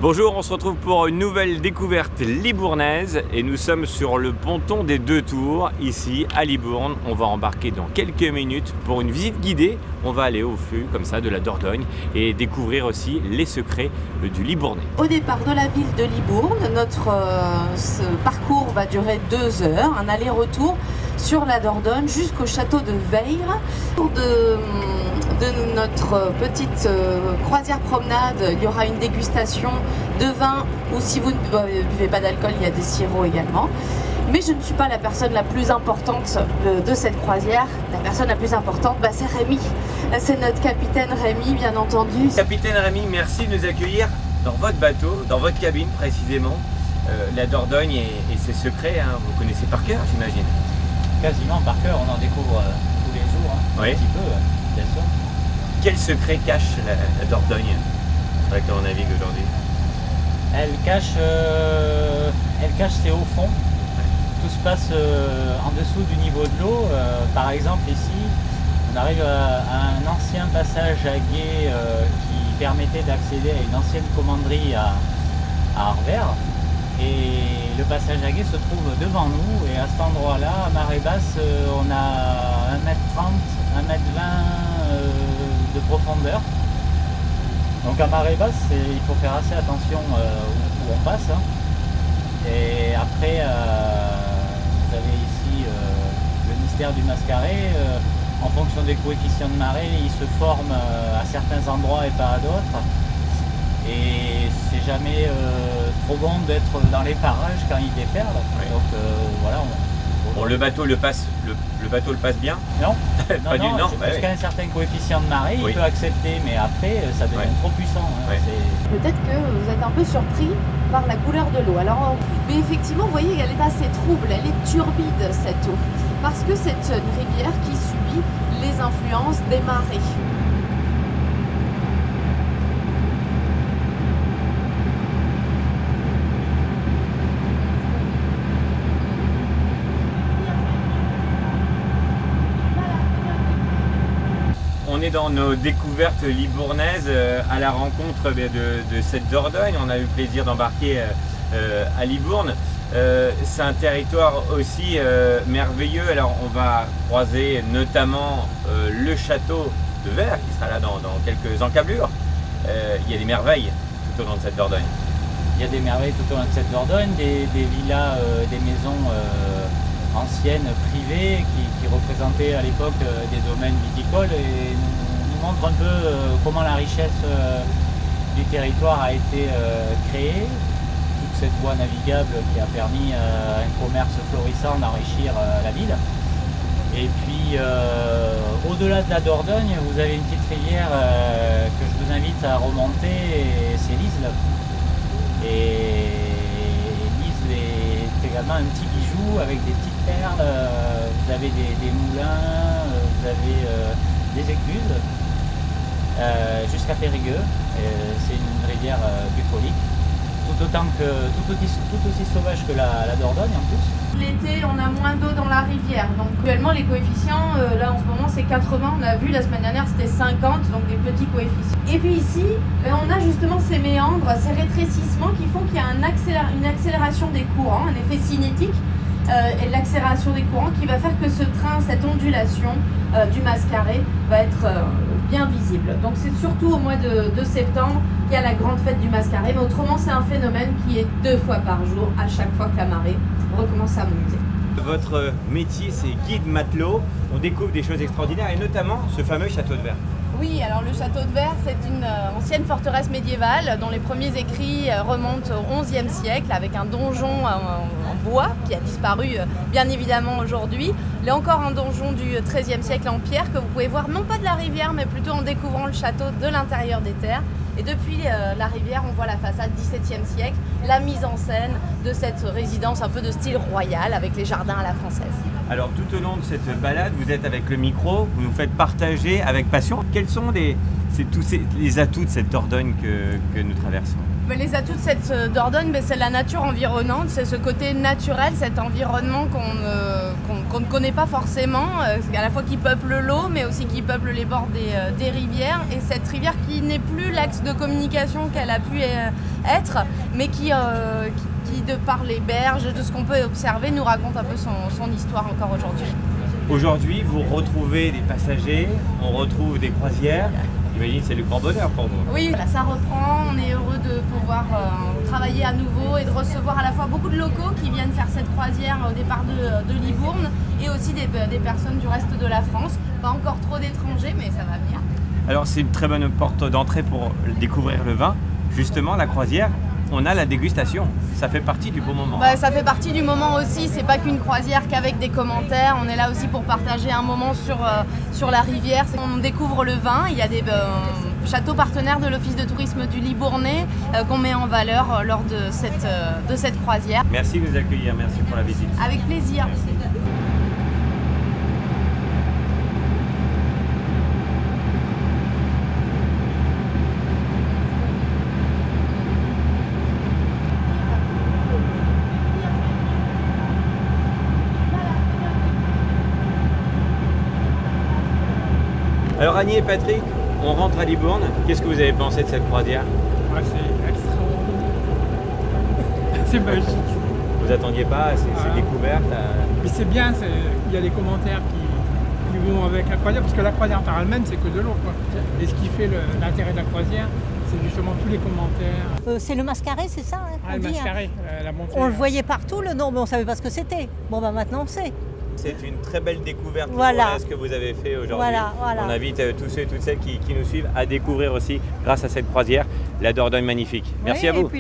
Bonjour, on se retrouve pour une nouvelle découverte libournaise et nous sommes sur le ponton des Deux Tours, ici à Libourne. On va embarquer dans quelques minutes pour une visite guidée. On va aller au flux comme ça de la Dordogne et découvrir aussi les secrets du Libournais. Au départ de la ville de Libourne, notre parcours va durer 2 heures, un aller-retour sur la Dordogne jusqu'au château de Vayres. De notre petite croisière promenade, il y aura une dégustation de vin ou si vous ne buvez pas d'alcool, il y a des sirops également. Mais je ne suis pas la personne la plus importante de cette croisière. La personne la plus importante, c'est Rémi. C'est notre capitaine Rémi, bien entendu. Capitaine Rémi, merci de nous accueillir dans votre bateau, dans votre cabine précisément. La Dordogne et ses secrets, hein, vous connaissez par cœur, j'imagine. Quasiment par cœur, on en découvre tous les jours, hein, oui. Un petit peu, bien sûr. Quel secret cache la Dordogne sur laquelle on navigue aujourd'hui? Elle cache ses hauts fonds. Tout se passe en dessous du niveau de l'eau. Par exemple ici, on arrive à un ancien passage à gué qui permettait d'accéder à une ancienne commanderie à Arvers. Et le passage à gué se trouve devant nous. Et à cet endroit-là, à marée basse, on a 1,30 m, 1,20 m de profondeur. Donc à marée basse, il faut faire assez attention où on passe. Hein. Et après, vous avez ici le mystère du Mascaret. En fonction des coefficients de marée, il se forme à certains endroits et pas à d'autres. Et c'est jamais trop bon d'être dans les parages quand il déferle. Oui. Donc voilà. Bon, le bateau le passe bien? Non, non, jusqu'à un certain coefficient de marée, oui. Il peut accepter, mais après, ça devient trop puissant. Hein, peut-être que vous êtes un peu surpris par la couleur de l'eau. Alors, mais effectivement, vous voyez, elle est assez trouble, elle est turbide cette eau, parce que c'est une rivière qui subit les influences des marées. On est dans nos découvertes libournaises à la rencontre de cette Dordogne. On a eu le plaisir d'embarquer à Libourne. C'est un territoire aussi merveilleux. Alors on va croiser notamment le château de Vayres qui sera là dans quelques encablures. Il y a des merveilles tout au long de cette Dordogne. Il y a des merveilles tout au long de cette Dordogne, des villas, des maisons anciennes privées qui représentaient à l'époque des domaines viticoles et nous montrent un peu comment la richesse du territoire a été créée. Toute cette voie navigable qui a permis à un commerce florissant d'enrichir la ville. Et puis au-delà de la Dordogne, vous avez une petite rivière que je vous invite à remonter, c'est l'Isle. Et l'Isle est également un petit bijou avec des petites perles, vous avez des moulins, vous avez des écluses jusqu'à Périgueux. C'est une rivière bucolique, tout aussi sauvage que la Dordogne en plus. L'été, on a moins d'eau dans la rivière, donc actuellement les coefficients, là en ce moment c'est 80, on a vu la semaine dernière c'était 50, donc des petits coefficients. Et puis ici, on a justement ces méandres, ces rétrécissements qui font qu'il y a une accélération des courants, un effet cinétique, et l'accélération des courants qui va faire que ce train, cette ondulation du Mascaret va être bien visible. Donc c'est surtout au mois de septembre qu'il y a la grande fête du Mascaret, mais autrement c'est un phénomène qui est 2 fois par jour, à chaque fois que la marée recommence à monter. Votre métier, c'est guide matelot. On découvre des choses extraordinaires et notamment ce fameux château de Vayres. Oui, alors le château de Vayres, c'est une ancienne forteresse médiévale dont les premiers écrits remontent au XIe siècle avec un donjon en bois qui a disparu bien évidemment aujourd'hui. Il y a encore un donjon du XIIIe siècle en pierre que vous pouvez voir non pas de la rivière mais plutôt en découvrant le château de l'intérieur des terres. Et depuis la rivière, on voit la façade XVIIe siècle, la mise en scène de cette résidence un peu de style royal avec les jardins à la française. Alors tout au long de cette balade, vous êtes avec le micro, vous nous faites partager avec passion. Quels sont les atouts de cette Dordogne que nous traversons? Les atouts de cette Dordogne, c'est la nature environnante, c'est ce côté naturel, cet environnement qu'on ne connaît pas forcément, à la fois qui peuple l'eau, mais aussi qui peuple les bords des rivières. Et cette rivière qui n'est plus l'axe de communication qu'elle a pu être, mais qui de par les berges, de ce qu'on peut observer, nous raconte un peu son histoire encore aujourd'hui. Aujourd'hui, vous retrouvez des passagers, on retrouve des croisières. J'imagine que c'est le grand bonheur pour vous. Oui, là, ça reprend. On est heureux de pouvoir travailler à nouveau et de recevoir à la fois beaucoup de locaux qui viennent faire cette croisière au départ de Libourne et aussi des personnes du reste de la France. Pas encore trop d'étrangers, mais ça va venir. Alors c'est une très bonne porte d'entrée pour découvrir le vin. Justement, la croisière, on a la dégustation. Ça fait partie du beau moment. Bah, ça fait partie du moment aussi. C'est pas qu'une croisière qu'avec des commentaires. On est là aussi pour partager un moment sur la rivière. On découvre le vin. Il y a des châteaux partenaires de l'Office de tourisme du Libournais qu'on met en valeur lors de cette croisière. Merci de nous accueillir. Merci pour la visite. Avec plaisir. Merci. Alors Annie et Patrick, on rentre à Libourne. Qu'est-ce que vous avez pensé de cette croisière? Ouais, c'est extraordinaire. C'est magique. Vous attendiez pas à ces découvertes Mais c'est bien, il y a les commentaires qui vont avec la croisière, parce que la croisière par elle-même, c'est que de l'eau, quoi. Et ce qui fait l'intérêt de la croisière, c'est justement tous les commentaires. C'est le mascaré, c'est ça hein, Le dit, mascaré, la montée. On le voyait partout le nom, mais on ne savait pas ce que c'était. Bon, bah maintenant on sait. C'est une très belle découverte Voilà. ce que vous avez fait aujourd'hui. Voilà. On invite tous ceux et toutes celles qui nous suivent à découvrir aussi, grâce à cette croisière, la Dordogne magnifique. Merci à vous.